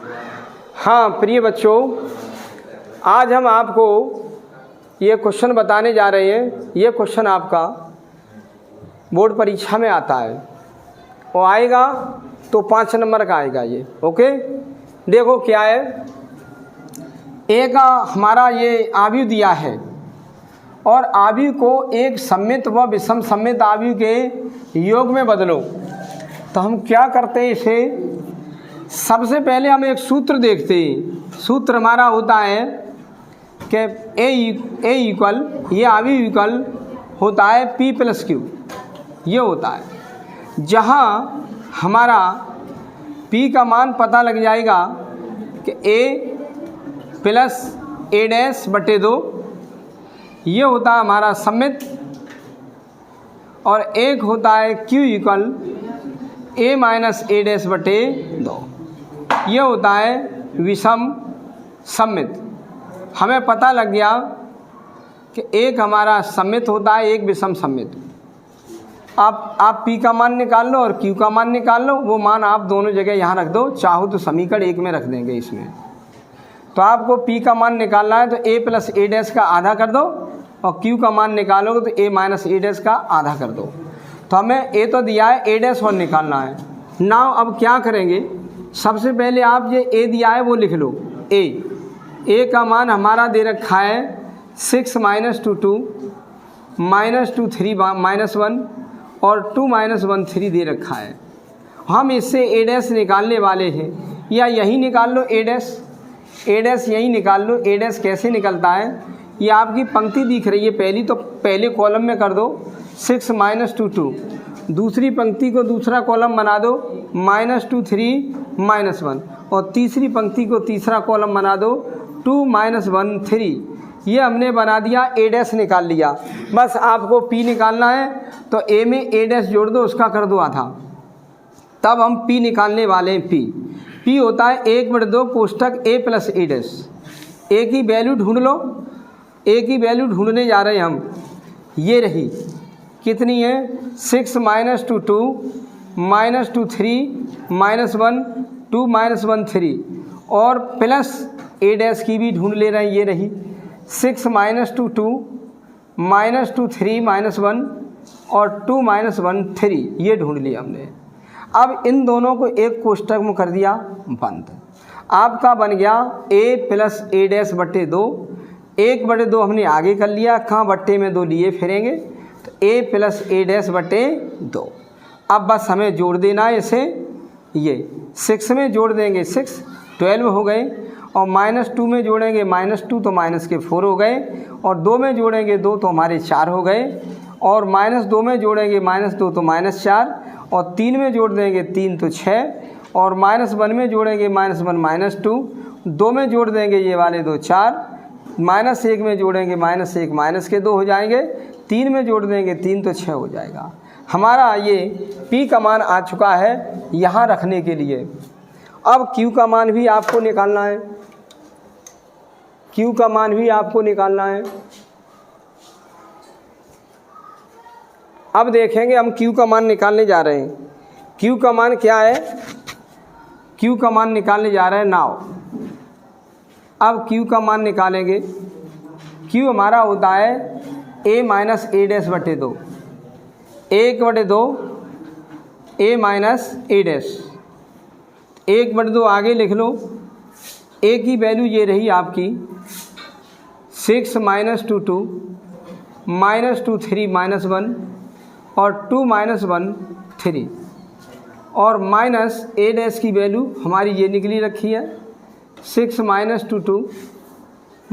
हाँ प्रिय बच्चों, आज हम आपको ये क्वेश्चन बताने जा रहे हैं। ये क्वेश्चन आपका बोर्ड परीक्षा में आता है, वो आएगा तो 5 नंबर का आएगा ये। ओके, देखो क्या है। एक हमारा ये आव्यूह दिया है और आव्यूह को एक सममित व विषम सममित आव्यूह के योग में बदलो। तो हम क्या करते हैं इसे, सबसे पहले हम एक सूत्र देखते हैं। सूत्र हमारा होता है कि ए इक्वल, ये आव्यूह इक्वल होता है P + Q, ये होता है। जहाँ हमारा P का मान पता लग जाएगा कि A + A'/2, ये होता है हमारा सममित, और एक होता है Q इक्वल A - A'/2, ये होता है विषम सममित। हमें पता लग गया कि एक हमारा सममित होता है, एक विषम सममित। आप P का मान निकाल लो और Q का मान निकाल लो। वो मान आप दोनों जगह यहाँ रख दो, चाहो तो समीकरण एक में रख देंगे इसमें। तो आपको P का मान निकालना है तो A + A' का आधा कर दो, और Q का मान निकालोगे तो A - A' का आधा कर दो। तो हमें A तो दिया है, A' और निकालना है। नाउ अब क्या करेंगे, सबसे पहले आप ये A दिया है वो लिख लो। A का मान हमारा दे रखा है 6 - 2 2 -2 3 -1 और 2 -1 3 दे रखा है। हम इससे A' निकालने वाले हैं, या यही निकाल लो A' यही निकाल लो। A' कैसे निकलता है, ये आपकी पंक्ति दिख रही है पहली, तो पहले कॉलम में कर दो 6 - 2 2, दूसरी पंक्ति को दूसरा कॉलम बना दो -2 3 -1, और तीसरी पंक्ति को तीसरा कॉलम बना दो 2 -1 3। ये हमने बना दिया, A' निकाल लिया। बस आपको P निकालना है तो A में A' जोड़ दो, उसका कर दो आधा। तब हम P निकालने वाले हैं। P होता है 1/2 कोष्ठक A + A'। A की वैल्यू ढूंढ लो, A की वैल्यू ढूंढने जा रहे हैं हम। ये रही, कितनी है, 6 - 2 2 -2 3 -1 2 -1 3, और प्लस A' की भी ढूंढ ले रहे हैं। ये रही 6 - 2 2 -2 3 -1 और 2 -1 3, ये ढूंढ लिया हमने। अब इन दोनों को एक कोष्ठक में कर दिया बंद। आपका बन गया A + A'/2। 1/2 हमने आगे कर लिया, कहाँ बट्टे में 2 लिए फिरेंगे, तो A + A'/2। अब बस हमें जोड़ देना है इसे। ये 6 में जोड़ देंगे 6 12 हो गए, और -2 में जोड़ेंगे -2 तो -4 हो गए, और 2 में जोड़ेंगे 2 तो हमारे 4 हो गए, और -2 में जोड़ेंगे -2 तो -4, और 3 में जोड़ देंगे 3 तो 6, और -1 में जोड़ेंगे -1 -2, 2 में जोड़ देंगे ये वाले 2 4, -1 में जोड़ेंगे -1 के 2 हो जाएंगे, 3 में जोड़ देंगे 3 तो 6 हो जाएगा। हमारा ये P का मान आ चुका है यहाँ रखने के लिए। अब Q का मान भी आपको निकालना है। Q का मान भी आपको निकालना है। अब देखेंगे हम Q का मान निकालने जा रहे हैं। Q का मान क्या है, Q का मान निकालने जा रहे हैं नाउ। अब Q का मान निकालेंगे। Q हमारा होता है A - A'/2, 1/2 A - A'। 1/2 आगे लिख लो। A की वैल्यू ये रही आपकी 6 - 2 2 -2 3 -1 और 2 -1 3, और -A' की वैल्यू हमारी ये निकली रखी है 6 - 2 2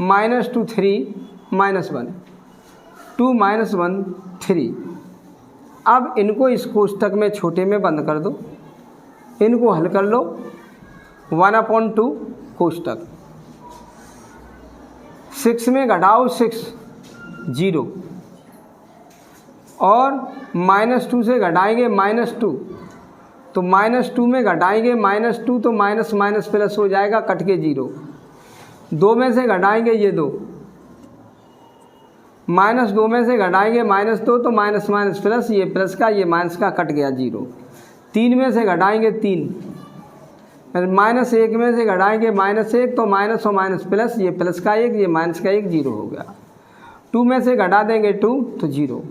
-2 3 -1 2 -1 3। अब इनको इस कोष्ठक में छोटे में बंद कर दो, इनको हल कर लो। 1/2 कोष्ठक, 6 में घटाओ 6 0, और -2 से घटाएंगे -2, तो -2 में घटाएंगे -2 तो माइनस प्लस हो जाएगा, कट के 0। 2 में से घटाएंगे ये 2, -2 में से घटाएंगे -2 तो माइनस प्लस, ये प्लस का ये माइनस का कट गया 0। 3 में से घटाएंगे 3, -1 में से घटाएंगे -1 तो माइनस और माइनस प्लस, ये प्लस का 1 ये माइनस का 1 0 हो गया। 2 में से घटा देंगे 2 तो 0,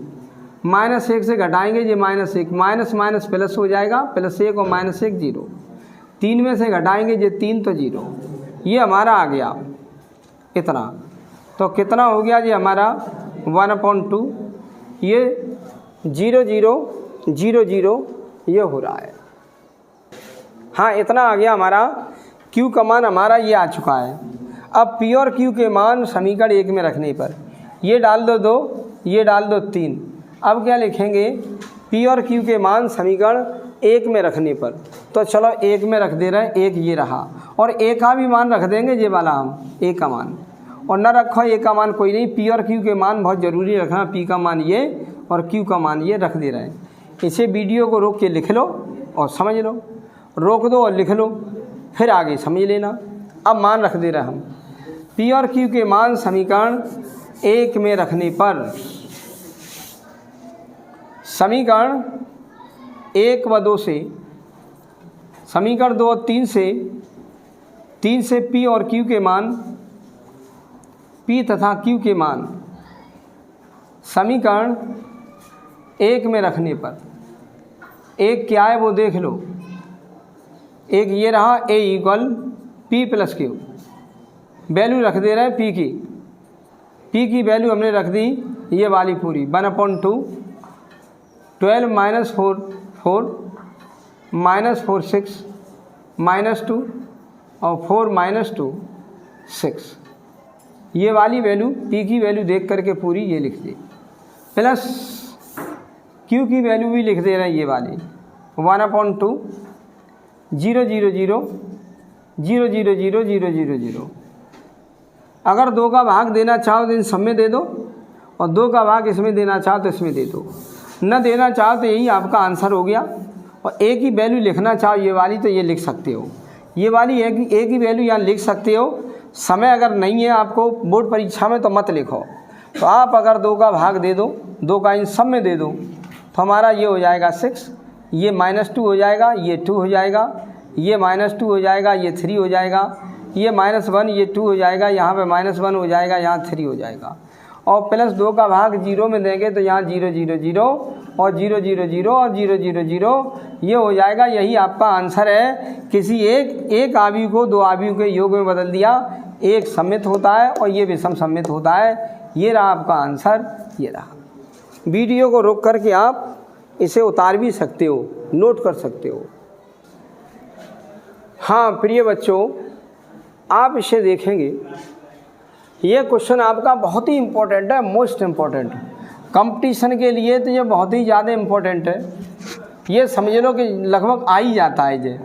-1 से घटाएंगे ये -1, माइनस माइनस प्लस हो जाएगा, +1 और -1 0। 3 में से घटाएंगे ये 3 तो 0। ये हमारा आ गया इतना। तो कितना हो गया जी हमारा 1/2, ये 0 0 0 0 ये हो रहा है। हाँ इतना आ गया हमारा। Q का मान हमारा ये आ चुका है। अब P और Q के मान समीकरण 1 में रखने पर ये डाल दो 2, ये डाल दो 3। अब क्या लिखेंगे, P और Q के मान समीकरण 1 में रखने पर, तो चलो 1 में रख दे रहे हैं, 1 ये रहा, और A का भी मान रख देंगे ये वाला हम, A का मान, और न रखो A का मान कोई नहीं। P और Q के मान बहुत ज़रूरी रखना, P का मान ये और Q का मान ये रख दे रहे हैं। इसे वीडियो को रोक के लिख लो और समझ लो, रोक दो और लिख लो, फिर आगे समझ लेना। अब मान रख दे रहे हम, P और Q के मान समीकरण 1 में रखने पर, समीकरण 1 व 2 से, समीकरण 2 और 3 से P और Q के मान, P तथा Q के मान समीकरण 1 में रखने पर, एक क्या है वो देख लो। एक ये रहा A = P + Q, वैल्यू रख दे रहे हैं P की वैल्यू हमने रख दी ये वाली पूरी 1/2, 12 - 4 4 -4 6 -2 और 4 - 2 6, ये वाली वैल्यू P की वैल्यू देख करके पूरी ये लिख दी, प्लस Q की वैल्यू भी लिख दे रहे हैं ये वाली 1/2 0 0 0 0 0 0 0 0 0। अगर 2 का भाग देना चाहो तो इन सब में दे दो, और 2 का भाग इसमें देना चाहो तो इसमें दे दो, न देना चाहो तो यही आपका आंसर हो गया। और A की वैल्यू लिखना चाहो ये वाली तो ये लिख सकते हो, ये वाली A की वैल्यू यहाँ लिख सकते हो। समय अगर नहीं है आपको बोर्ड परीक्षा में तो मत लिखो, तो आप अगर 2 का भाग दे दो, 2 का इन सब में दे दो, तो हमारा ये हो जाएगा 6, ये -2 हो जाएगा, ये 2 हो जाएगा, ये -2 हो जाएगा, ये 3 हो जाएगा, ये -1 ये 2 हो जाएगा, यहाँ पे -1 हो जाएगा, यहाँ 3 हो जाएगा, और प्लस 2 का भाग 0 में देंगे तो यहाँ 0 0 0 और 0 0 0 और 0 0 0 ये हो जाएगा। यही आपका आंसर है। किसी एक आव्यूह को 2 आव्यूह के योग में बदल दिया, एक सममित होता है और ये विषम सममित होता है। ये रहा आपका आंसर, ये रहा। वीडियो को रोक करके आप इसे उतार भी सकते हो, नोट कर सकते हो। हाँ प्रिय बच्चों, आप इसे देखेंगे, ये क्वेश्चन आपका बहुत ही इम्पोर्टेंट है, मोस्ट इम्पोर्टेंट कंपटीशन के लिए, तो ये बहुत ही ज़्यादा इम्पोर्टेंट है। ये समझ लो कि लगभग आ ही जाता है। ये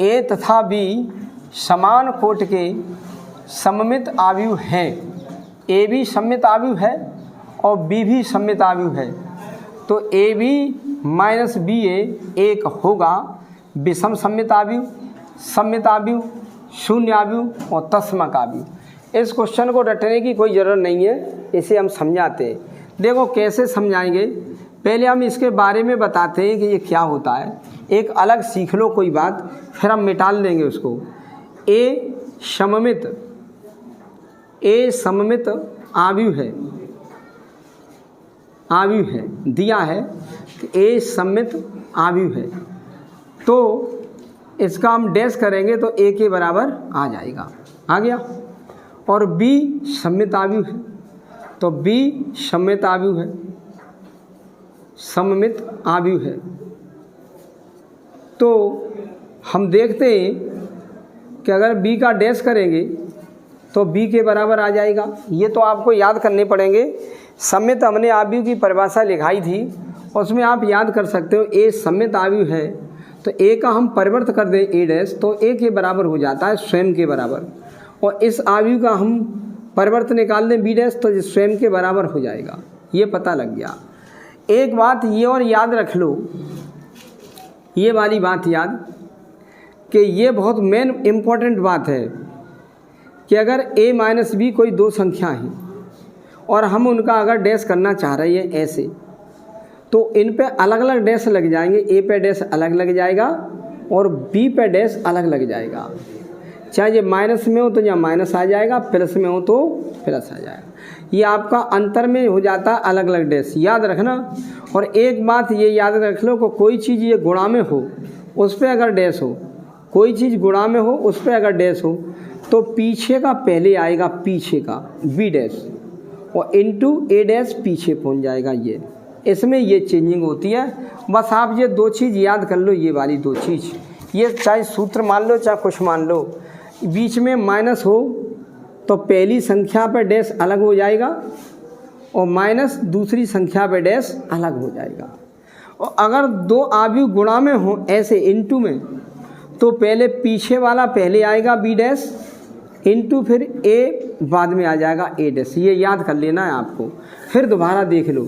A तथा B समान कोट के सममित आव्यूह हैं। A भी सममित आव्यूह है और B भी सममित आव्यूह है, तो AB - BA एक होगा विषम सममित आव्यूह, सममित आव्यूह, शून्य आव्यूह और तत्समक आव्यूह। इस क्वेश्चन को रटने की कोई ज़रूरत नहीं है, इसे हम समझाते हैं। देखो कैसे समझाएंगे, पहले हम इसके बारे में बताते हैं कि ये क्या होता है। एक अलग सीख लो कोई बात, फिर हम मिटाल देंगे उसको। A सममित आव्यूह है, दिया है कि A सममित आव्यूह है, तो इसका हम डैश करेंगे तो A के बराबर आ जाएगा, आ गया। और B सममित आव्यूह है, तो B सममित आव्यूह है, सममित आव्यूह है। तो हम देखते हैं कि अगर B का डैश करेंगे तो B के बराबर आ जाएगा। ये तो आपको याद करने पड़ेंगे। सममित हमने आव्यूह की परिभाषा लिखाई थी, उसमें आप याद कर सकते हो। A सममित आव्यूह है तो A का हम परिवर्त कर दें A डैश, तो A के बराबर हो जाता है, स्वयं के बराबर। और इस आव्यूह का हम परिवर्त निकाल दें B डैश, तो स्वयं के बराबर हो जाएगा। ये पता लग गया। एक बात ये और याद रख लो, ये वाली बात याद, कि ये बहुत मेन इम्पॉर्टेंट बात है कि अगर A - B कोई 2 संख्या है और हम उनका अगर डैश करना चाह रहे हैं ऐसे, तो इन पे अलग अलग डैश लग जाएंगे। A पे डैश अलग लग जाएगा और बी पे डैश अलग लग जाएगा। चाहे ये माइनस में हो तो यहाँ माइनस आ जाएगा, प्लस में हो तो प्लस आ जाएगा। ये आपका अंतर में हो जाता है अलग अलग डैश, याद रखना। और एक बात ये याद रख लो कि कोई चीज़ ये गुणा में हो उस पर अगर डैश हो, कोई चीज़ गुणा में हो उस पर अगर डैश हो तो पीछे का पहले आएगा, पीछे का बी डैश और इनटू ए डैश पीछे पहुंच जाएगा। ये इसमें ये चेंजिंग होती है। बस आप ये दो चीज़ याद कर लो, ये वाली दो चीज़, ये चाहे सूत्र मान लो चाहे कुछ मान लो। बीच में माइनस हो तो पहली संख्या पर डैश अलग हो जाएगा और माइनस दूसरी संख्या पर डैश अलग हो जाएगा। और अगर दो आव्यूह गुणा में हो ऐसे इनटू में तो पहले पीछे वाला पहले आएगा बी डैश इनटू फिर ए बाद में आ जाएगा ए डैश। ये याद कर लेना है आपको। फिर दोबारा देख लो,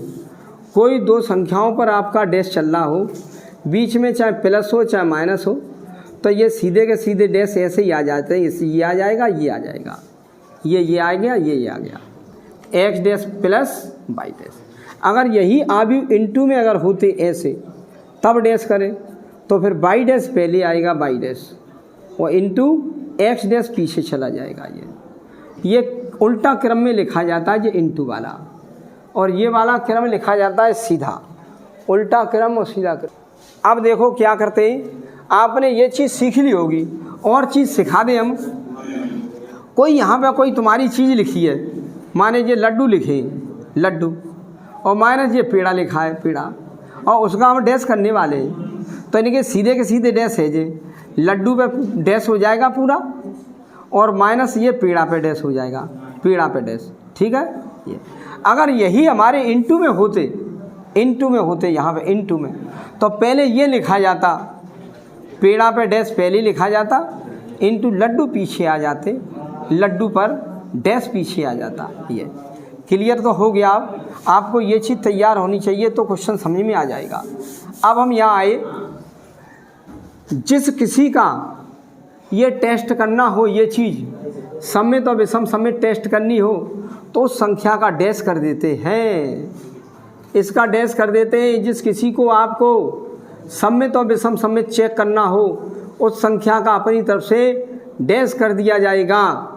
कोई दो संख्याओं पर आपका डैश चल रहा हो, बीच में चाहे प्लस हो चाहे माइनस हो, तो ये सीधे के सीधे डैश ऐसे ही आ जाते हैं। ये आ जाएगा, ये आ जाएगा, ये आ गया, ये आ गया, x dash plus y dash. अगर यही आव्यूह इनटू में अगर होते ऐसे तब डैश करें तो फिर वाई डैश पहले आएगा वाई डैश और इनटू एक्स डैश पीछे चला जाएगा। ये उल्टा क्रम में लिखा जाता है, ये इनटू वाला, और ये वाला क्रम लिखा जाता है सीधा, उल्टा क्रम और सीधा क्रम। अब देखो क्या करते हैं, आपने ये चीज़ सीख ली होगी, और चीज़ सिखा दें हम। कोई यहाँ पे कोई तुम्हारी चीज़ लिखी है, माने ये लड्डू लिखे लड्डू, और माइनस ये पेड़ा लिखा है पेड़ा, और उसका हम डैश करने वाले हैं, तो इनके सीधे के सीधे डैश है। जे लड्डू पे डैश हो जाएगा पूरा, और माइनस ये पेड़ा पे डैश हो जाएगा, पेड़ा पे डैश, ठीक है। ये अगर यही हमारे इनटू में होते यहाँ पे इनटू में, तो पहले ये लिखा जाता, पेड़ा पे डैश पहले लिखा जाता, इनटू लड्डू पीछे आ जाते, लड्डू पर डैश पीछे आ जाता। ये क्लियर तो हो गया। आपको ये चीज़ तैयार होनी चाहिए तो क्वेश्चन समझ में आ जाएगा। अब हम यहाँ आए, जिस किसी का ये टेस्ट करना हो, ये चीज़ समेत और विषम समेत टेस्ट करनी हो, तो उस संख्या का डैश कर देते हैं, इसका डैश कर देते हैं। जिस किसी को आपको समेत और विषम समेत चेक करना हो, उस संख्या का अपनी तरफ से डैश कर दिया जाएगा।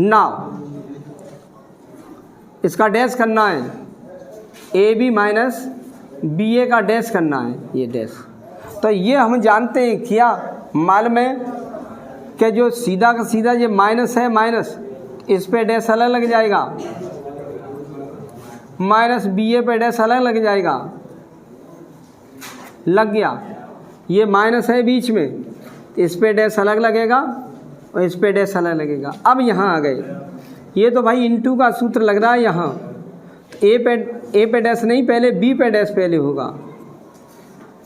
नाउ इसका डैश करना है, ए बी माइनस बी ए का डैश करना है, ये डैश। तो ये हम जानते हैं, क्या मालूम है कि जो सीधा का सीधा ये माइनस है, माइनस इस पे डैश अलग लग जाएगा, माइनस बी ए पे डैश अलग लग जाएगा, लग गया। ये माइनस है बीच में, इस पे डैश अलग लगेगा और इस पे डैश अलग लगेगा। अब यहाँ आ गए, ये तो भाई इनटू का सूत्र लग रहा है। यहाँ ए पे डैश नहीं, पहले बी पे डैश पहले होगा,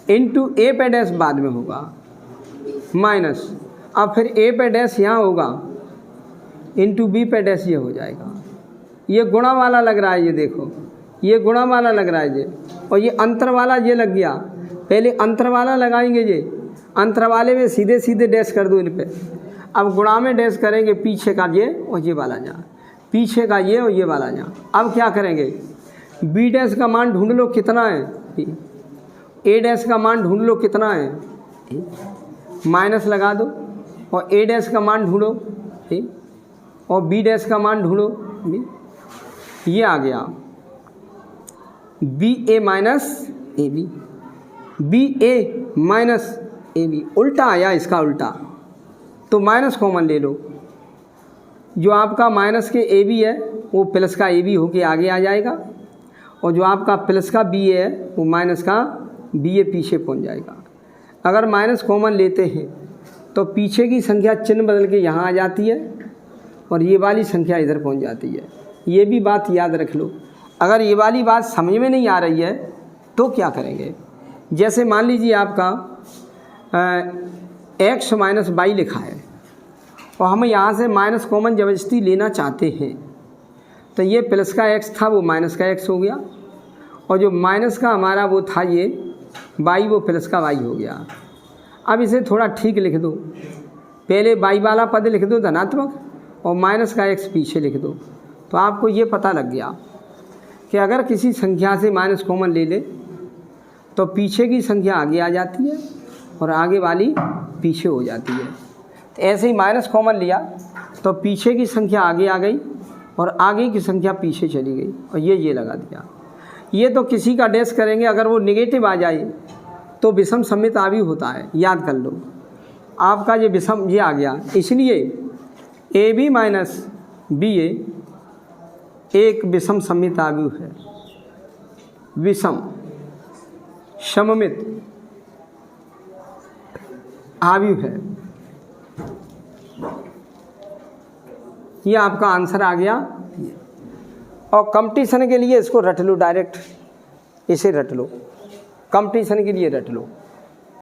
इनटू ए पे डैश बाद में होगा, माइनस, अब फिर ए पे डैश यहाँ होगा, इनटू बी पे डैश ये हो जाएगा। ये गुणा वाला लग रहा है, ये देखो ये गुणा वाला लग रहा है ये, और ये अंतर वाला ये लग गया। पहले अंतर वाला लगाएंगे, ये अंतर वाले में सीधे सीधे डैश कर दो इन पे। अब गुणा में डैश करेंगे, पीछे का ये और ये वाला जा, पीछे का ये और ये वाला जा। अब क्या करेंगे, बी डैश का मान ढूंढ लो कितना है, ए डैश का मान ढूंढ लो कितना है, माइनस लगा दो, और ए डैश का मान ढूंढो, और बी डैश का मान ढूंढो, ये आ गया B A minus A B, B A minus A B, उल्टा आया इसका उल्टा, तो माइनस कॉमन ले लो। जो आपका माइनस के ए बी है वो प्लस का ए बी होके आगे आ जाएगा, और जो आपका प्लस का बी ए है वो माइनस का बी ए पीछे पहुंच जाएगा। अगर माइनस कॉमन लेते हैं तो पीछे की संख्या चिन्ह बदल के यहाँ आ जाती है, और ये वाली संख्या इधर पहुंच जाती है। ये भी बात याद रख लो। अगर ये वाली बात समझ में नहीं आ रही है तो क्या करेंगे, जैसे मान लीजिए आपका एक्स माइनस वाई लिखा है, और हम यहाँ से माइनस कॉमन जबरदस्ती लेना चाहते हैं, तो ये प्लस का एक्स था वो माइनस का एक्स हो गया, और जो माइनस का हमारा वो था ये वाई, वो प्लस का वाई हो गया। अब इसे थोड़ा ठीक लिख दो, पहले वाई वाला पद लिख दो धनात्मक, और माइनस का एक्स पीछे लिख दो, तो आपको ये पता लग गया कि अगर किसी संख्या से माइनस कॉमन ले ले तो पीछे की संख्या आगे आ जाती है, और आगे वाली पीछे हो जाती है। तो ऐसे ही माइनस कॉमन लिया तो पीछे की संख्या आगे आ गई और आगे की संख्या पीछे चली गई और ये लगा दिया। ये तो किसी का डैश करेंगे, अगर वो नेगेटिव आ जाए तो विषम सममित आव्यूह होता है, याद कर लो। आपका ये विषम ये आ गया, इसलिए ए बी माइनस बी ए एक विषम सममित आव्यूह है, विषम सममित आव्यूह है। ये आपका आंसर आ गया। और कंपटीशन के लिए इसको रट लो, डायरेक्ट इसे रट लो, कंपटीशन के लिए रट लो।